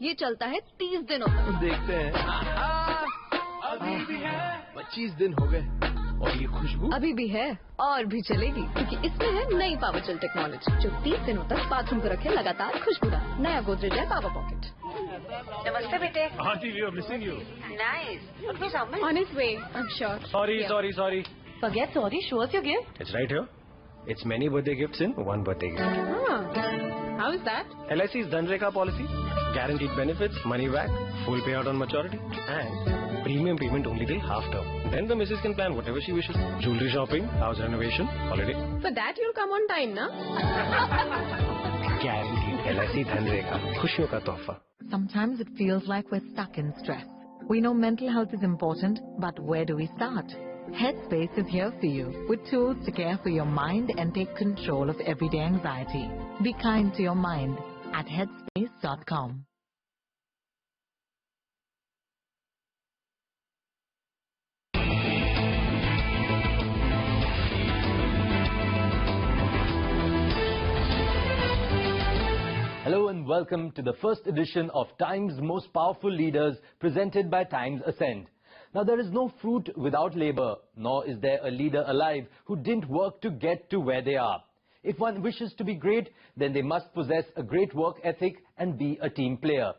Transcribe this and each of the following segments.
ये चलता है 30 दिनों तक। देखते हैं। अभी भी है। 25 दिन हो गए और ये खुशबू अभी भी है और भी चलेगी, क्योंकि इसमें है नई पावरचल टेक्नोलॉजी जो 30 दिनों तक बाथरूम को रखे लगातार खुशबूदार। नया गोदरेज है पावर पॉकेट। नमस्ते बेटे। Auntie, we are missing you. Nice. Who's Amit? On his way, I'm sure. Sorry. Forget sorry. Show us your gift. It's right here. It's many birthday gifts in one birthday gift. How is that? LIC's Dhanrekha policy, guaranteed benefits, money back, full payout on maturity, and premium payment only till half term. Then the missus can plan whatever she wishes. Jewelry shopping, house renovation, holiday. For that you'll come on time, na? Guaranteed. LIC Dhanrekha. खुशियों का तोहफा. Sometimes it feels like we're stuck in stress. We know mental health is important, but where do we start? Headspace is here for you with tools to care for your mind and take control of everyday anxiety. Be kind to your mind at headspace.com. Hello and welcome to the first edition of Time's Most Powerful Leaders presented by Times Ascend. Now, there is no fruit without labor, nor is there a leader alive who didn't work to get to where they are. If one wishes to be great, then they must possess a great work ethic and be a team player.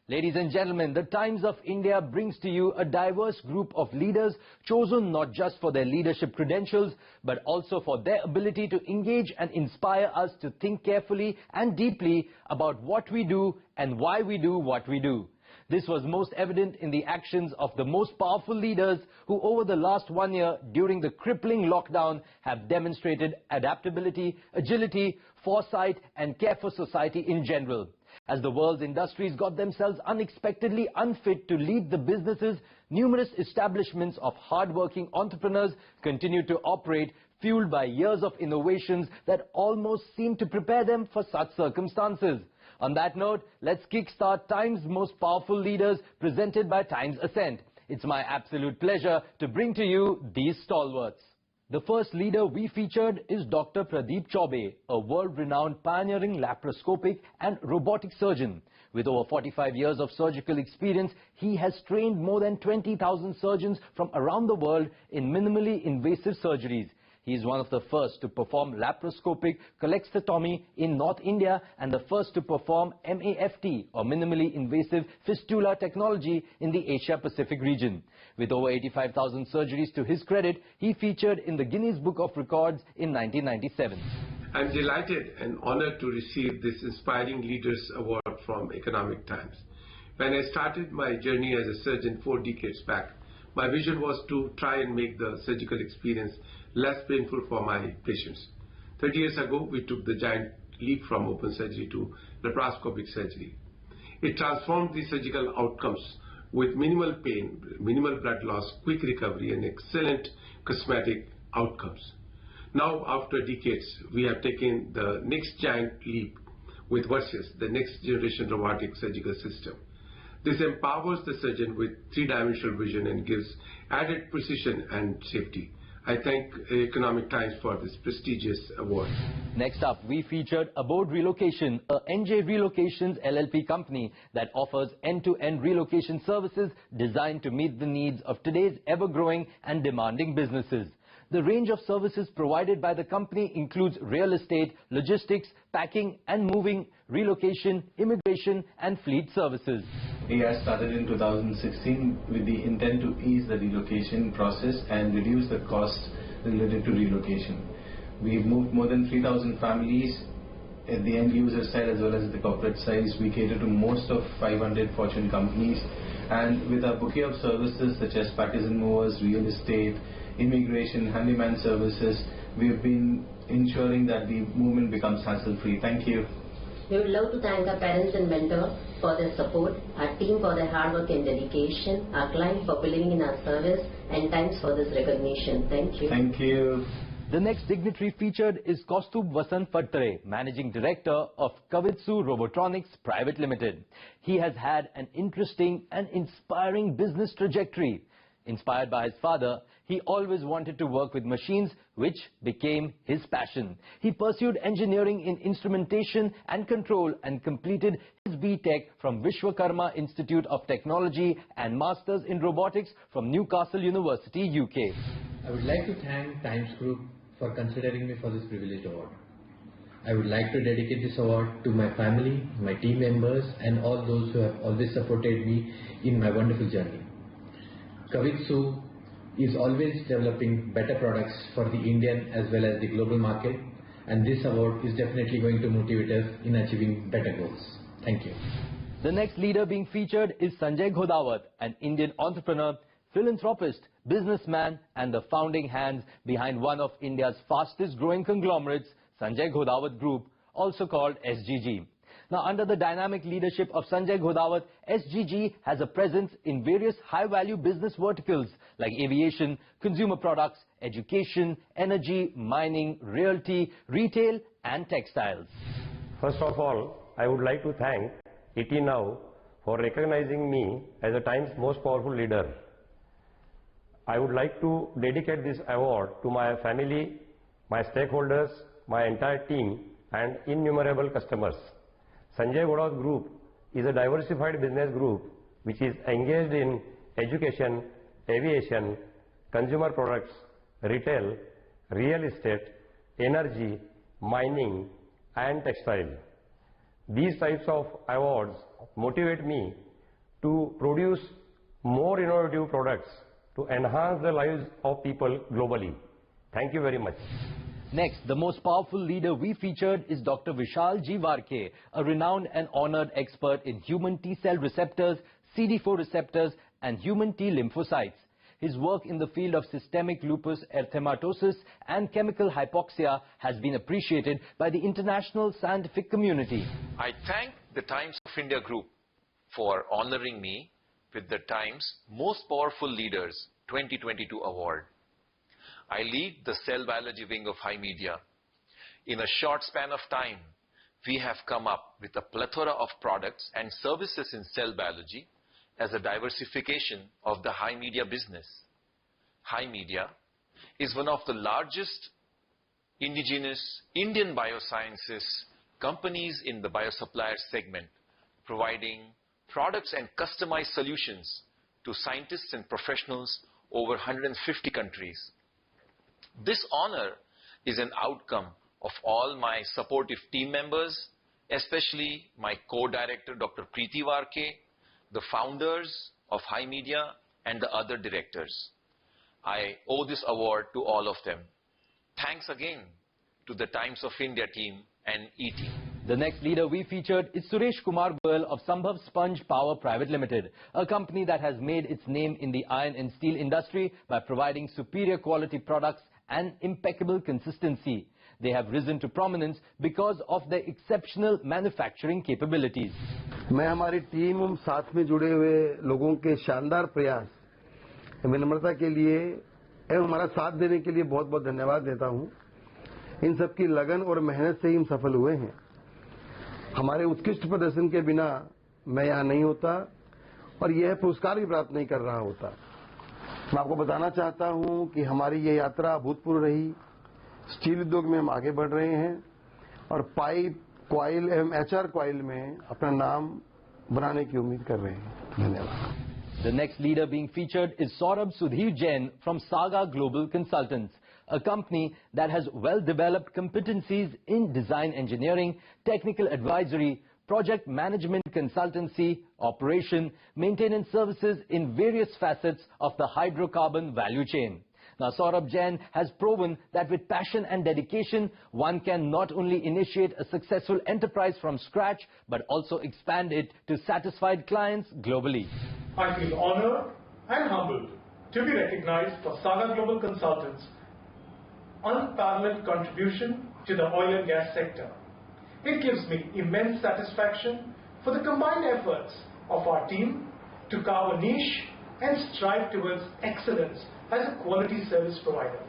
Ladies and gentlemen, the Times of India brings to you a diverse group of leaders chosen not just for their leadership credentials, but also for their ability to engage and inspire us to think carefully and deeply about what we do and why we do what we do. This was most evident in the actions of the most powerful leaders who over the last 1 year during the crippling lockdown have demonstrated adaptability, agility, foresight and care for society in general. As the world's industries got themselves unexpectedly unfit to lead the businesses, numerous establishments of hard-working entrepreneurs continued to operate, fueled by years of innovations that almost seemed to prepare them for such circumstances. On that note, let's kickstart Time's Most Powerful Leaders presented by Times Ascend. It's my absolute pleasure to bring to you these stalwarts. The first leader we featured is Dr. Pradeep Chaubey, a world-renowned pioneering laparoscopic and robotic surgeon. With over 45 years of surgical experience, he has trained more than 20,000 surgeons from around the world in minimally invasive surgeries. He is one of the first to perform laparoscopic colectomy in North India and the first to perform MAFT or minimally invasive fistula technology in the Asia-Pacific region. With over 85,000 surgeries to his credit, he featured in the Guinness Book of Records in 1997. I'm delighted and honored to receive this Inspiring Leaders Award from Economic Times. When I started my journey as a surgeon 4 decades back, my vision was to try and make the surgical experience less painful for my patients. 30 years ago, we took the giant leap from open surgery to laparoscopic surgery. It transformed the surgical outcomes with minimal pain, minimal blood loss, quick recovery, and excellent cosmetic outcomes. Now, after decades, we have taken the next giant leap with Versus, the next generation robotic surgical system. This empowers the surgeon with three-dimensional vision and gives added precision and safety. I thank Economic Times for this prestigious award. Next up, we featured Abode Relocation, a NJ Relocations LLP company that offers end-to-end relocation services designed to meet the needs of today's ever-growing and demanding businesses. The range of services provided by the company includes real estate, logistics, packing and moving, relocation, immigration and fleet services. We had started in 2016 with the intent to ease the relocation process and reduce the cost related to relocation. We've moved more than 3,000 families at the end user side as well as the corporate side. We cater to most of 500 Fortune companies, and with our bouquet of services such as package and movers, real estate, immigration, handyman services, we have been ensuring that the movement becomes hassle-free. Thank you. We would love to thank our parents and mentors for their support, our team for their hard work and dedication, our clients for believing in our service, and Times for this recognition. Thank you. Thank you. The next dignitary featured is Kaustubh Vasant Pattare, Managing Director of Kavitsu Robotronics Private Limited. He has had an interesting and inspiring business trajectory. Inspired by his father, he always wanted to work with machines, which became his passion. He pursued engineering in instrumentation and control and completed his Honors B.Tech from Vishwakarma Institute of Technology and Masters in Robotics from Newcastle University, UK. I would like to thank Times Group for considering me for this privileged award. I would like to dedicate this award to my family, my team members and all those who have always supported me in my wonderful journey. Kavitsu is always developing better products for the Indian as well as the global market, and this award is definitely going to motivate us in achieving better goals. Thank you. The next leader being featured is Sanjay Ghodawat, an Indian entrepreneur, philanthropist, businessman and the founding hands behind one of India's fastest growing conglomerates, Sanjay Ghodawat Group, also called SGG. Now, under the dynamic leadership of Sanjay Ghodawat, SGG has a presence in various high-value business verticals like aviation, consumer products, education, energy, mining, realty, retail and textiles. First of all, I would like to thank ET Now for recognizing me as a Times Most Powerful Leader. I would like to dedicate this award to my family, my stakeholders, my entire team and innumerable customers. Sanjay Ghodawat Group is a diversified business group which is engaged in education, aviation, consumer products, retail, real estate, energy, mining and textile. These types of awards motivate me to produce more innovative products to enhance the lives of people globally. Thank you very much. Next, the most powerful leader we featured is Dr. Vishal G. Varke, a renowned and honored expert in human T-cell receptors, CD4 receptors and human T lymphocytes. His work in the field of systemic lupus erythematosus and chemical hypoxia has been appreciated by the international scientific community. I thank the Times of India Group for honoring me with the Times Most Powerful Leaders 2022 award. I lead the cell biology wing of High Media. In a short span of time, we have come up with a plethora of products and services in cell biology as a diversification of the High Media business. High Media is one of the largest indigenous Indian biosciences companies in the biosupplier segment, providing products and customized solutions to scientists and professionals over 150 countries. This honor is an outcome of all my supportive team members, especially my co-director Dr. Preeti Varke, the founders of High Media and the other directors. I owe this award to all of them. Thanks again to the Times of India team and ET. The next leader we featured is Suresh Kumar Goyal of Sambhav Sponge Power Private Limited, a company that has made its name in the iron and steel industry by providing superior quality products and impeccable consistency. They have risen to prominence because of their exceptional manufacturing capabilities. मैं हमारी team और साथ में जुड़े हुए लोगों के शानदार प्रयास, विनम्रता के लिए एवं हमारा साथ देने के लिए बहुत बहुत धन्यवाद देता हूं। इन सब की लगन और मेहनत से ही हम सफल हुए हैं। हमारे उत्कृष्ट प्रदर्शन के बिना मैं यहाँ नहीं होता और यह पुरस्कार भी प्राप्त नहीं कर रहा होता। मैं आपको बताना चाहता हूं कि हमारी ये यात्रा अभूतपूर्व रही। स्टील उद्योग में हम आगे बढ़ रहे हैं और पाइप, कॉइल एवं HR कॉइल में अपना नाम बनाने की उम्मीद कर रहे हैं। धन्यवाद। The next leader being featured is Saurabh Sudhir Jain from Saga Global Consultants, a company that has well-developed competencies in design engineering, technical advisory, project management consultancy, operation, maintenance services in various facets of the hydrocarbon value chain. Now, Saurabh Jain has proven that with passion and dedication, one can not only initiate a successful enterprise from scratch, but also expand it to satisfied clients globally. I feel honored and humbled to be recognized for Saga Global Consultants' unparalleled contribution to the oil and gas sector. It gives me immense satisfaction for the combined efforts of our team to carve a niche and strive towards excellence as a quality service provider.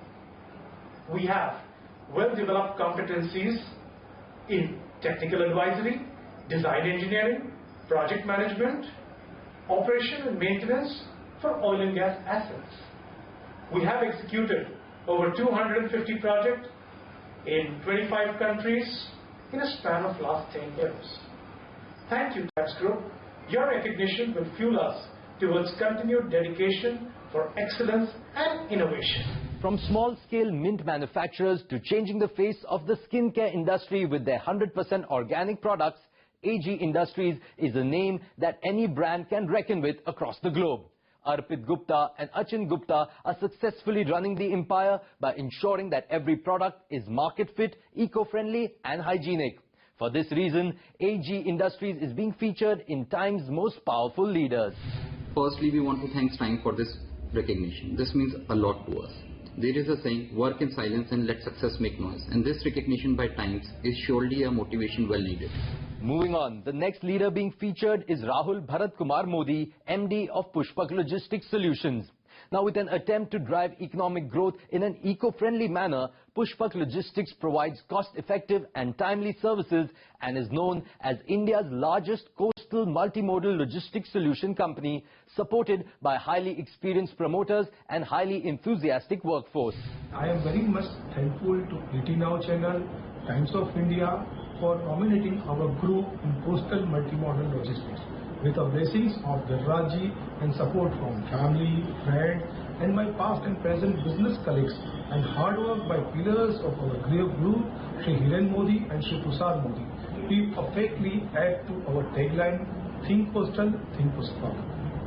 We have well-developed competencies in technical advisory, design engineering, project management, operation and maintenance for oil and gas assets. We have executed over 250 projects in 25 countries in a span of last 10 years. Thank you, Times Group. Your recognition will fuel us towards continued dedication for excellence and innovation. From small-scale mint manufacturers to changing the face of the skincare industry with their 100% organic products, AG Industries is a name that any brand can reckon with across the globe. Arpit Gupta and Achin Gupta are successfully running the empire by ensuring that every product is market-fit, eco-friendly and hygienic. For this reason, AG Industries is being featured in Time's Most Powerful Leaders. Firstly, we want to thank Time for this recognition. This means a lot to us. There is a saying, work in silence and let success make noise. And this recognition by Times is surely a motivation well needed. Moving on, the next leader being featured is Rahul Bharat Kumar Modi, MD of Pushpak Logistics Solutions. Now, with an attempt to drive economic growth in an eco-friendly manner, Pushpak Logistics provides cost-effective and timely services and is known as India's largest coastal multimodal logistics solution company, supported by highly experienced promoters and highly enthusiastic workforce. I am very much thankful to ET Now channel, Times of India, for nominating our group in coastal multimodal logistics. With the blessings of the Raji and support from family, friends, and my past and present business colleagues, and hard work by pillars of our group, Shri Hiren Modi and Shri Tushar Modi, we perfectly add to our tagline, Think Coastal, Think Pushpak.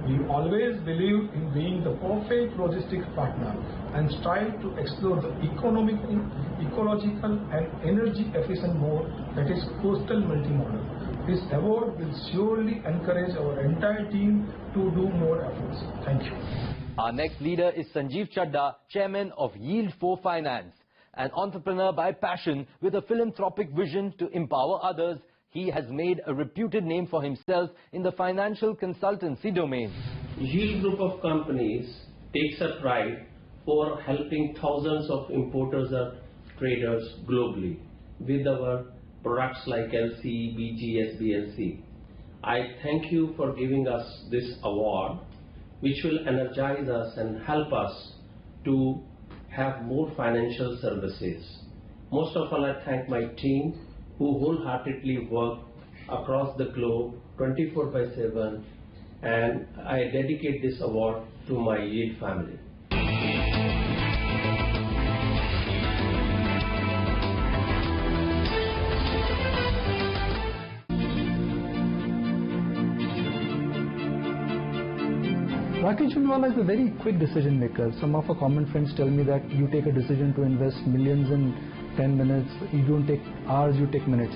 We always believe in being the perfect logistics partner and strive to explore the economical, ecological and energy efficient mode that is coastal multimodal. This award will surely encourage our entire team to do more efforts. Thank you. Our next leader is Sanjeev Chadda, Chairman of Yield 4 Finance. An entrepreneur by passion with a philanthropic vision to empower others, he has made a reputed name for himself in the financial consultancy domain. Yield Group of companies takes a pride for helping thousands of importers and traders globally with our products like LC, BG, SBLC. I thank you for giving us this award, which will energize us and help us to have more financial services. Most of all, I thank my team who wholeheartedly work across the globe 24/7, and I dedicate this award to my Yield family. Rakesh Jhunjhunwala is a very quick decision maker. Some of our common friends tell me that you take a decision to invest millions in 10 minutes. You don't take hours, you take minutes.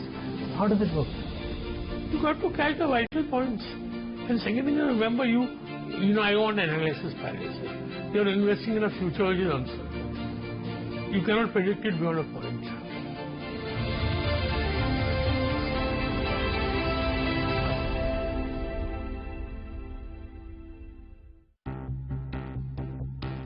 How does it work? You got to catch the vital points. And second thing, remember I want analysis paralysis. You're investing in a future which is uncertain. You cannot predict it beyond a point.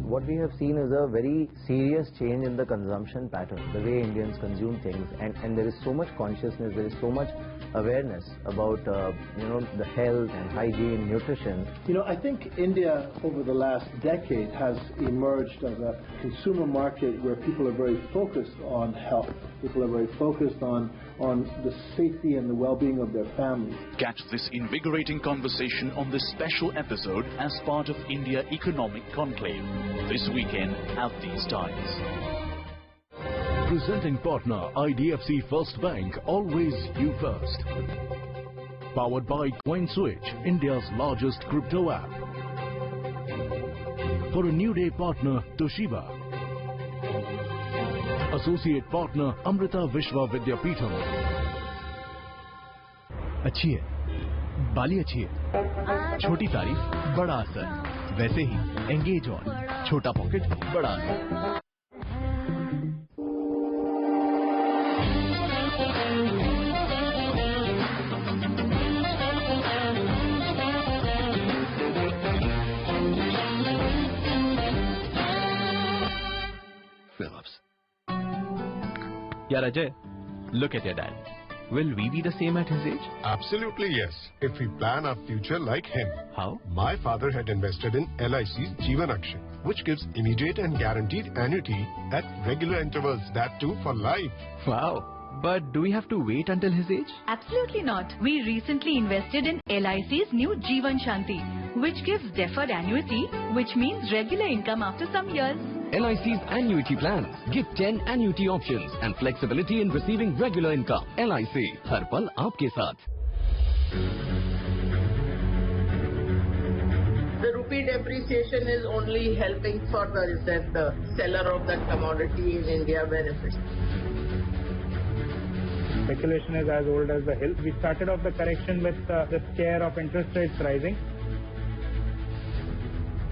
What we have seen is a very serious change in the consumption pattern, the way Indians consume things, and there is so much consciousness, there is so much awareness about the health and hygiene, nutrition. I think India over the last decade has emerged as a consumer market where people are very focused on health. People are very focused on the safety and the well-being of their families. Catch this invigorating conversation on this special episode as part of India Economic Conclave this weekend at these times. Presenting partner IDFC First Bank, always you first. Powered by CoinSwitch, India's largest crypto app. For a New Day partner, Toshiba. Associate partner, Amrita Vishwa Vidyapeetham. अच्छी है, बाली अच्छी है, छोटी तारीफ बड़ा असर, वैसे ही engage on, छोटा पॉकेट बड़ा असर. Yeah, Ajay, look at your dad. Will we be the same at his age? Absolutely yes, if we plan our future like him. How? My father had invested in LIC's Jeevan Akshay, which gives immediate and guaranteed annuity at regular intervals, that too for life. Wow, But do we have to wait until his age? Absolutely not. We recently invested in LIC's new Jeevan Shanti, which gives deferred annuity, which means regular income after some years. LIC's annuity plans give 10 annuity options and flexibility in receiving regular income. LIC, हर पल आपके साथ. The rupee depreciation is only helping further that the seller of that commodity in India benefits. Speculation is as old as the hill. We started off the correction with the scare of interest rates rising.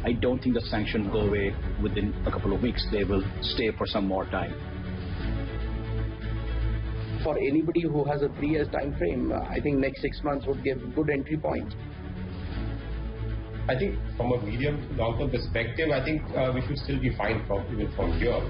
I don't think the sanctions go away within a couple of weeks. They will stay for some more time. For anybody who has a 3 years time frame, I think next 6 months would give good entry point. I think from a medium to long term perspective, I think we should still be fine even from here.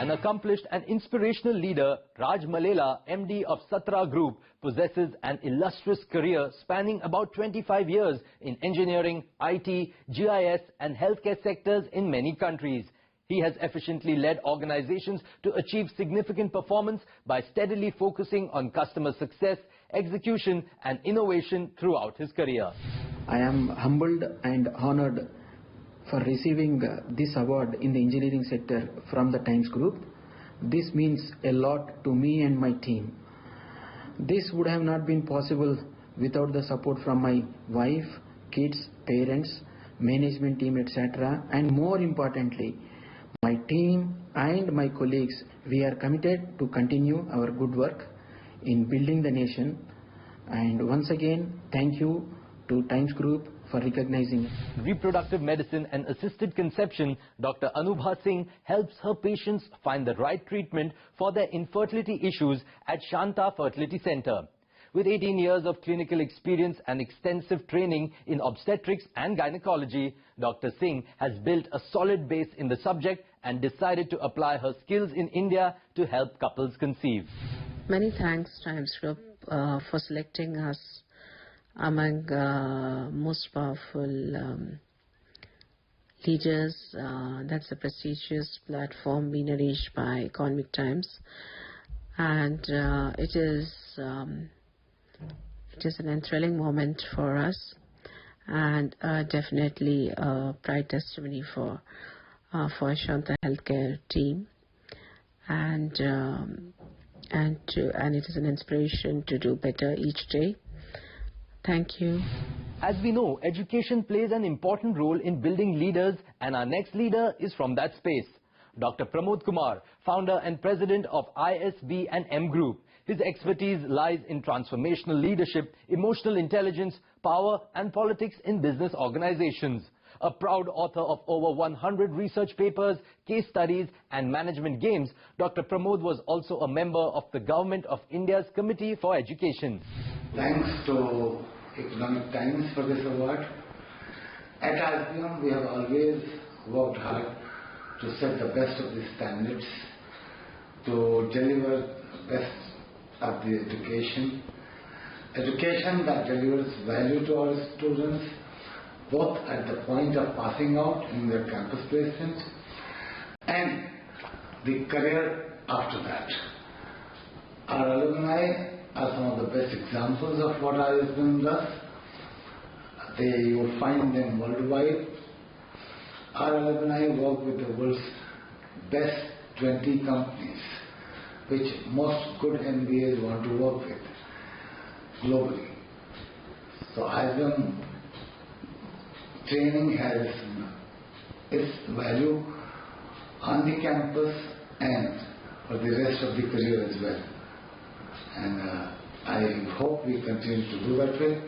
An accomplished and inspirational leader, Raj Malela, MD of Satra Group, possesses an illustrious career spanning about 25 years in engineering, IT, GIS and healthcare sectors in many countries. He has efficiently led organizations to achieve significant performance by steadily focusing on customer success, execution and innovation throughout his career. I am humbled and honored for receiving this award in the engineering sector from the Times Group. This means a lot to me and my team. This would have not been possible without the support from my wife, kids, parents, management team, etc. And more importantly, my team and my colleagues. We are committed to continue our good work in building the nation. And once again, thank you to Times Group for recognizing it. Reproductive medicine and assisted conception, Dr. Anubha Singh helps her patients find the right treatment for their infertility issues at Shanta Fertility Center. With 18 years of clinical experience and extensive training in obstetrics and gynecology, Dr. Singh has built a solid base in the subject and decided to apply her skills in India to help couples conceive. Many thanks, Times Group, for selecting us among most powerful leaders. That's a prestigious platform being arranged by Economic Times, and it is an enthralling moment for us, and definitely a bright testimony for Shanta Healthcare team, and it is an inspiration to do better each day. Thank you. As we know, education plays an important role in building leaders, and our next leader is from that space. Dr. Pramod Kumar, founder and president of ISB and M Group. His expertise lies in transformational leadership, emotional intelligence, power and politics in business organizations. A proud author of over 100 research papers, case studies and management games, Dr. Pramod was also a member of the Government of India's Committee for Education. Thanks to Economic Times for this award. At ISB, we have always worked hard to set the best of the standards, to deliver the best of the education that delivers value to our students, both at the point of passing out in their campus placement and the career after that. Our alumni are some of the best examples of what ISB does. You will find them worldwide. Our alumni work with the world's best 20 companies, which most good MBAs want to work with globally. So ISB training has its value on the campus and for the rest of the career as well. And I hope we continue to do that way.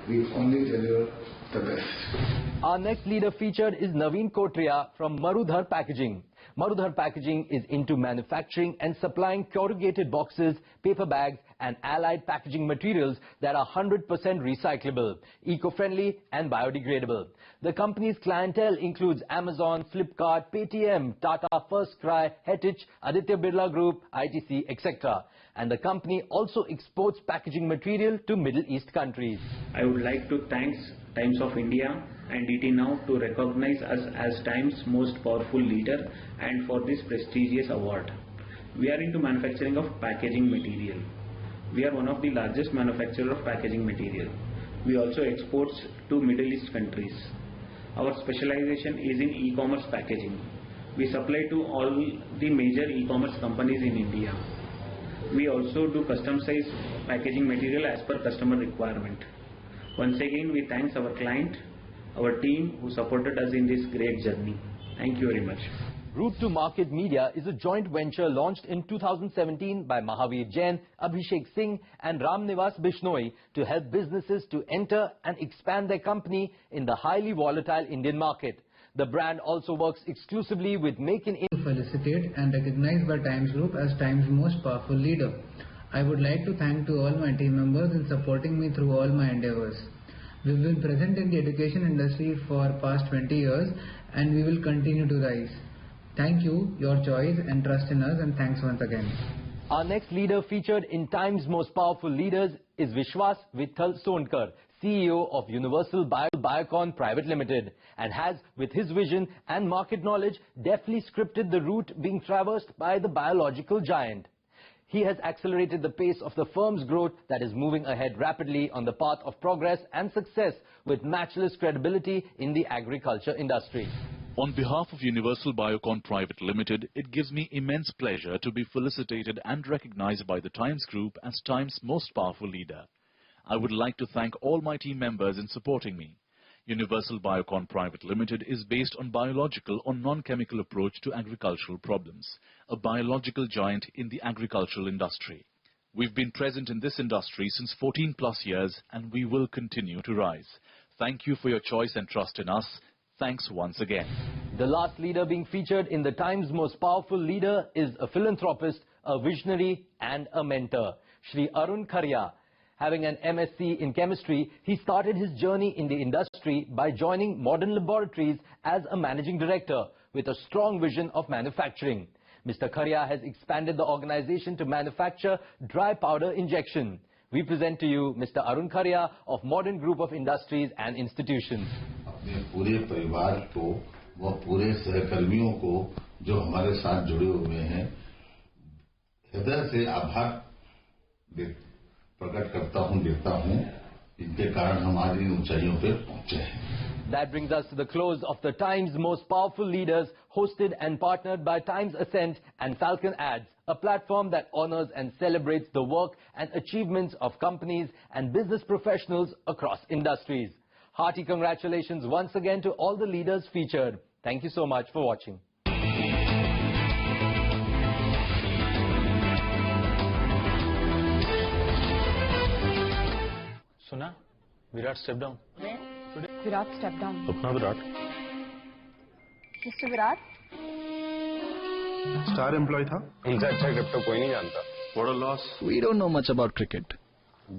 We only deliver the best. Our next leader featured is Naveen Kotria from Marudhar Packaging. Marudhar Packaging is into manufacturing and supplying corrugated boxes, paper bags and allied packaging materials that are 100% recyclable, eco-friendly and biodegradable. The company's clientele includes Amazon, Flipkart, Paytm, Tata FirstCry, Hetich, Aditya Birla Group, ITC, etc. And the company also exports packaging material to Middle East countries. I would like to thank Times of India and ET Now to recognize us as Times Most Powerful Leader and for this prestigious award. We are into manufacturing of packaging material. We are one of the largest manufacturers of packaging material. We also export to Middle East countries. Our specialization is in e-commerce packaging. We supply to all the major e-commerce companies in India. We also do custom-sized packaging material as per customer requirement. Once again, we thank our client, our team who supported us in this great journey. Thank you very much. Route to Market Media is a joint venture launched in 2017 by Mahavir Jain, Abhishek Singh and Ramnivas Bishnoi to help businesses to enter and expand their company in the highly volatile Indian market. The brand also works exclusively with Make in India. Felicitate and recognized by Times Group as Times Most Powerful Leader. I would like to thank to all my team members in supporting me through all my endeavors. We've been present in the education industry for past 20 years and we will continue to rise. Thank you, your choice and trust in us, and thanks once again. Our next leader featured in Times Most Powerful Leaders is Vishwas Vitthal Sonkar, CEO of Universal Biocon Private Limited, and has, with his vision and market knowledge, deftly scripted the route being traversed by the biological giant. He has accelerated the pace of the firm's growth that is moving ahead rapidly on the path of progress and success with matchless credibility in the agriculture industry. On behalf of Universal Biocon Private Limited, it gives me immense pleasure to be felicitated and recognized by the Times Group as Times Most Powerful Leader. I would like to thank all my team members in supporting me. Universal Biocon Private Limited is based on biological or non-chemical approach to agricultural problems, a biological giant in the agricultural industry. We've been present in this industry since 14+ years and we will continue to rise. Thank you for your choice and trust in us. Thanks once again. The last leader being featured in the Times Most Powerful Leader is a philanthropist, a visionary and a mentor, Shri Arun Kharia. Having an MSc in chemistry, he started his journey in the industry by joining Modern Laboratories as a managing director with a strong vision of manufacturing. Mr. Kharia has expanded the organization to manufacture dry powder injection. We present to you Mr. Arun Kharia of Modern Group of Industries and Institutions. अपने पूरे परिवार को व पूरे सहकर्मियों को जो हमारे साथ जुड़े हुए हैं हृदय से आभार प्रकट करता हूं, देता हूं, इनके कारण हम आज इन ऊंचाइयों पर पहुंचे हैं. That brings us to the close of the Times Most Powerful Leaders, hosted and partnered by Times Ascent and Falcon Ads, a platform that honors and celebrates the work and achievements of companies and business professionals across industries. Hearty congratulations once again to all the leaders featured. Thank you so much for watching. Suna, Virat stepped down. Where? Virat stepped down. Apna Virat. Mr. Virat? Star employee था. उनसे अच्छा crypto कोई नहीं जानता. What a loss. We don't know much about cricket.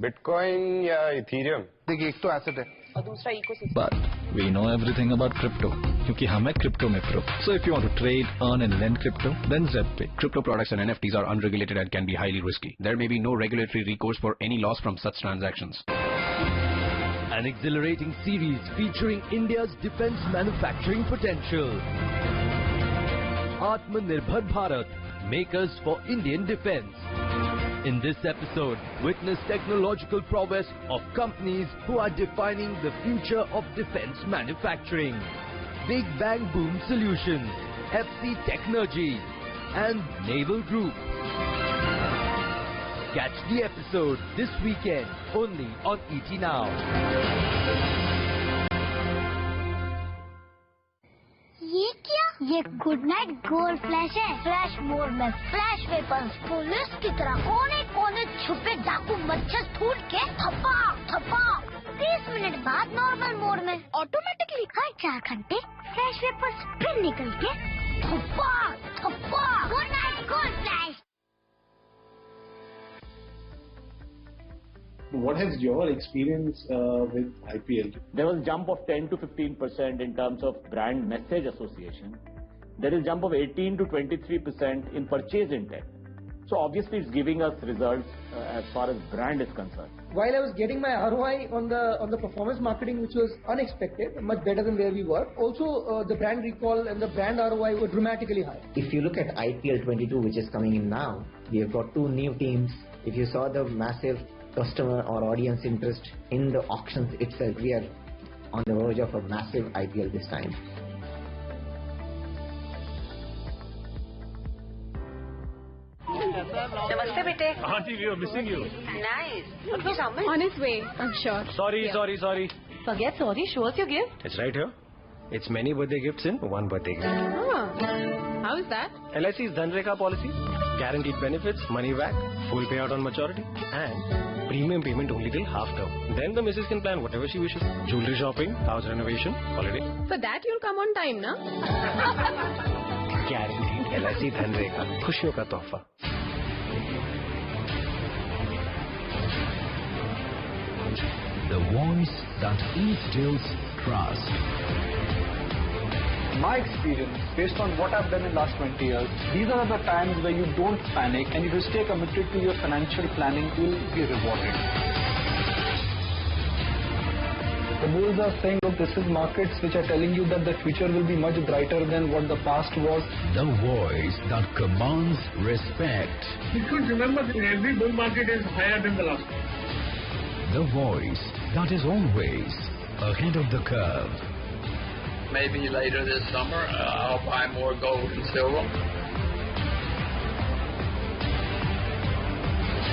Bitcoin या Ethereum. देखिए एक तो एसेट है. और दूसरा ecosystem. But we know everything about crypto. क्योंकि हम हैं crypto में pro. So if you want to trade, earn and lend crypto, then ZebPay. Crypto products and NFTs are unregulated and can be highly risky. There may be no regulatory recourse for any loss from such transactions. An exhilarating series featuring India's defense manufacturing potential. Atmanirbhar Bharat, makers for Indian defense. In this episode, witness technological prowess of companies who are defining the future of defense manufacturing. Big Bang Boom Solutions, FC Technology and Naval Group. Catch the episode this weekend only on ET Now. ये क्या? ये Good Knight Gold Flash है. Flash mode में flash weapons police की तरह कोने कोने छुपे डाकू मच्छर ढूंढ के थपा थपा 30 मिनट बाद नॉर्मल मोड में ऑटोमेटिकली हर 4 घंटे फ्लैश वेपर्स फिर निकल के थप्पा थप्पा Good Knight Gold Flash. What has your experience with IPL? There was a jump of 10 to 15% in terms of brand message association. There is a jump of 18 to 23% in purchase intent. So obviously it's giving us results as far as brand is concerned. While I was getting my ROI on the performance marketing, which was unexpected, much better than where we were. Also, the brand recall and the brand ROI were dramatically high. If you look at IPL 22, which is coming in now, we have got 2 new teams. If you saw the massive customer or audience interest in the auctions itself, we are on the verge of a massive IPL this time. Namaste, bete. Auntie, we were missing you. Nice. Okay, on his way, I'm sure. Sorry. Forget sorry, show us your gift. It's right here. It's many birthday gifts in one birthday gift. How is that? LIC's Dhanrekha policy. Guaranteed benefits, money back, full payout on maturity, and premium payment only till half term. Then the missus can plan whatever she wishes. Jewelry shopping, house renovation, holiday. For that you'll come on time, na? Guaranteed LIC Dhanrekha. खुशियों का तोहफा. The voice that instills trust. My experience, based on what I've done in the last 20 years, these are the times where you don't panic, and if you stay committed to your financial planning, you will be rewarded. The bulls are saying, look, this is markets which are telling you that the future will be much brighter than what the past was. The voice that commands respect. You should remember that every bull market is higher than the last one. The voice that is always ahead of the curve. Maybe later this summer, I'll buy more gold and silver.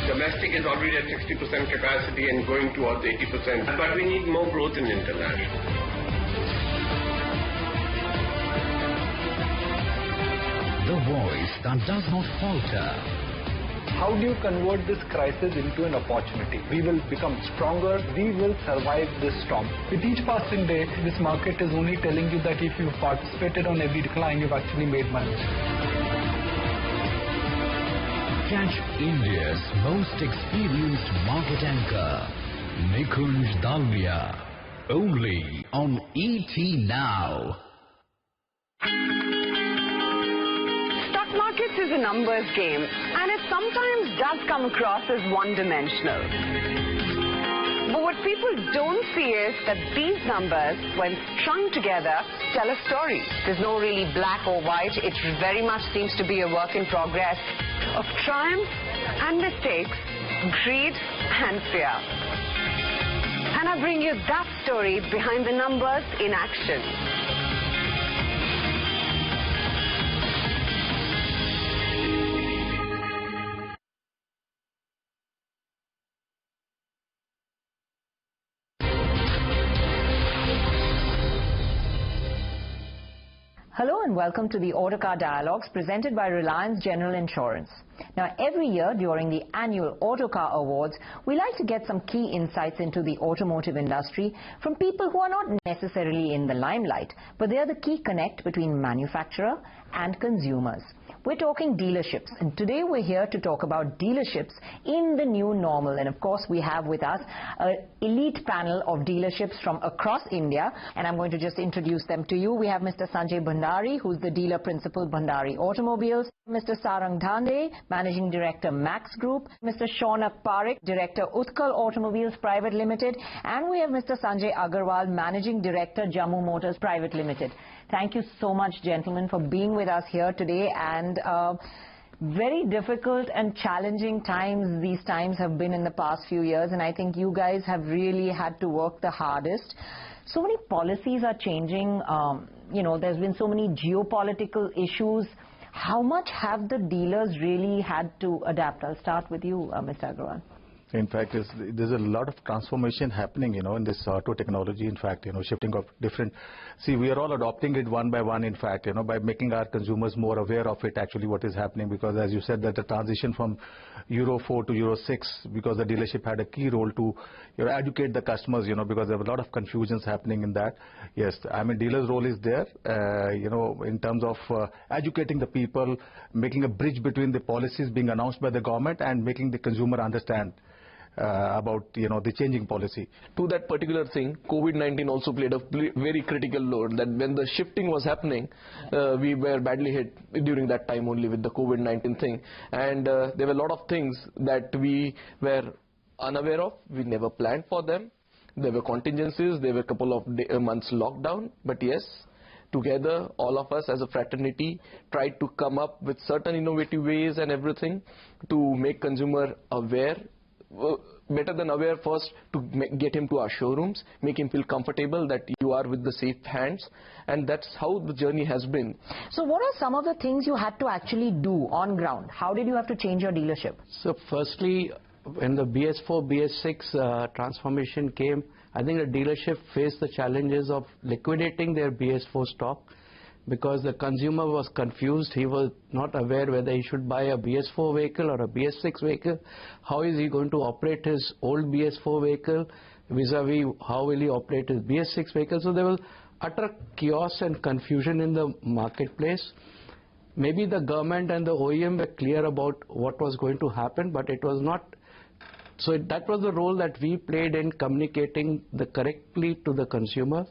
Domestic is already at 60% capacity and going towards 80%. But we need more growth in international. The voice that does not falter. How do you convert this crisis into an opportunity? We will become stronger. We will survive this storm. With each passing day, this market is only telling you that if you participated on every decline, you've actually made money. Catch India's most experienced market anchor, Nikunj Dalmia, only on ET Now. Markets is a numbers game, and it sometimes does come across as one-dimensional. But what people don't see is that these numbers, when strung together, tell a story. There's no really black or white. It very much seems to be a work in progress of triumph and mistakes, greed and fear. And I bring you that story behind the numbers in action. Hello and welcome to the Autocar Dialogues presented by Reliance General Insurance. Now, every year during the annual Autocar Awards, we like to get some key insights into the automotive industry from people who are not necessarily in the limelight, but they are the key connect between manufacturer and consumers. We're talking dealerships, and today we're here to talk about dealerships in the new normal. And of course, we have with us an elite panel of dealerships from across India, and I'm going to just introduce them to you. We have Mr. Sanjay Bhandari, who's the dealer principal, Bhandari Automobiles, Mr. Sarang Dhande, Managing Director, Max Group, Mr. Shaunak Parekh, Director, Utkal Automobiles Private Limited, and we have Mr. Sanjay Agarwal, Managing Director, Jammu Motors Private Limited. Thank you so much, gentlemen, for being with us here today. And very difficult and challenging times these times have been in the past few years, and I think you guys have really had to work the hardest. So many policies are changing. There's been so many geopolitical issues. How much have the dealers really had to adapt? I'll start with you, Mr. Agarwal. In fact, there's a lot of transformation happening, in this auto technology. In fact, shifting of different. See, we are all adopting it one by one. In fact, by making our consumers more aware of it. Actually, what is happening, because as you said, that the transition from Euro 4 to Euro 6, because the dealership had a key role to educate the customers. Because there were a lot of confusions happening in that. Yes, I mean, dealer's role is there. In terms of educating the people, making a bridge between the policies being announced by the government and making the consumer understand about the changing policy. To that particular thing, COVID-19 also played a very critical role. That when the shifting was happening, we were badly hit during that time only with the COVID-19 thing, and there were a lot of things that we were unaware of. We never planned for them. There were contingencies. There were a couple of months lockdown. But yes, together, all of us as a fraternity tried to come up with certain innovative ways and everything to make consumer aware. Better than aware, first to get him to our showrooms, make him feel comfortable that you are with the safe hands, and that's how the journey has been. So what are some of the things you had to actually do on ground? How did you have to change your dealership? So firstly, when the BS4, BS6 transformation came, I think the dealership faced the challenges of liquidating their BS4 stock, because the consumer was confused. He was not aware whether he should buy a BS4 vehicle or a BS6 vehicle. How is he going to operate his old BS4 vehicle vis-a-vis how will he operate his BS6 vehicle? So there was utter chaos and confusion in the marketplace. Maybe the government and the OEM were clear about what was going to happen, but it was not. So that was the role that we played in communicating correctly to the consumer.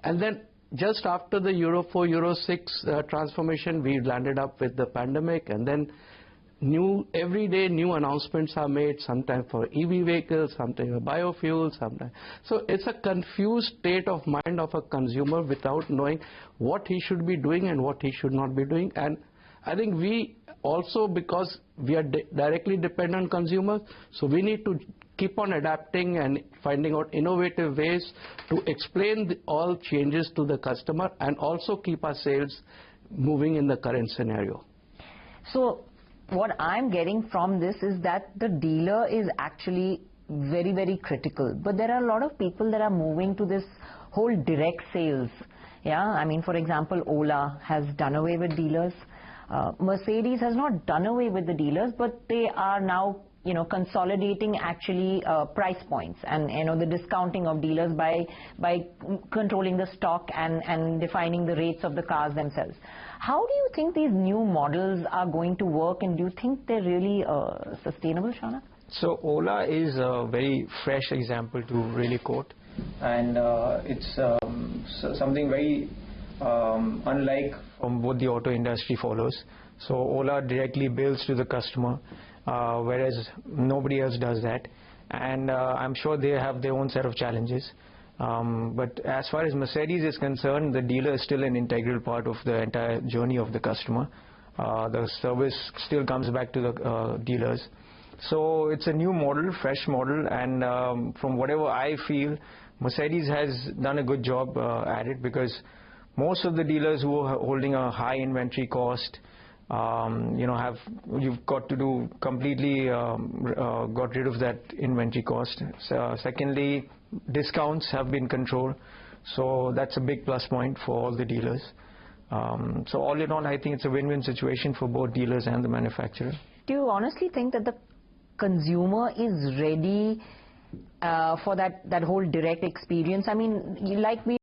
And then just after the Euro 4, Euro 6 transformation, we landed up with the pandemic, and then every day new announcements are made, sometimes for EV vehicles, sometimes for biofuels, sometimes. So it's a confused state of mind of a consumer without knowing what he should be doing and what he should not be doing. And I think we also, because we are directly dependent on consumers, so we need to keep on adapting and finding out innovative ways to explain all changes to the customer and also keep our sales moving in the current scenario. So what I'm getting from this is that the dealer is actually very, very critical. But there are a lot of people that are moving to this whole direct sales. Yeah, I mean, for example, Ola has done away with dealers. Mercedes has not done away with the dealers, but they are now consolidating actually price points and the discounting of dealers by controlling the stock and defining the rates of the cars themselves. How do you think these new models are going to work, and do you think they're really sustainable, Shaunak? So Ola is a very fresh example to really quote, and it's something very unlike from what the auto industry follows. So Ola directly bills to the customer, whereas nobody else does that, and I'm sure they have their own set of challenges. But as far as Mercedes is concerned, the dealer is still an integral part of the entire journey of the customer. The service still comes back to the dealers. So it's a new model, fresh model, and from whatever I feel, Mercedes has done a good job at it, because most of the dealers who are holding a high inventory cost, you've got to do completely got rid of that inventory cost. Secondly, discounts have been controlled, so that's a big plus point for all the dealers. So all in all, I think it's a win-win situation for both dealers and the manufacturer. Do you honestly think that the consumer is ready for that whole direct experience? I mean, like we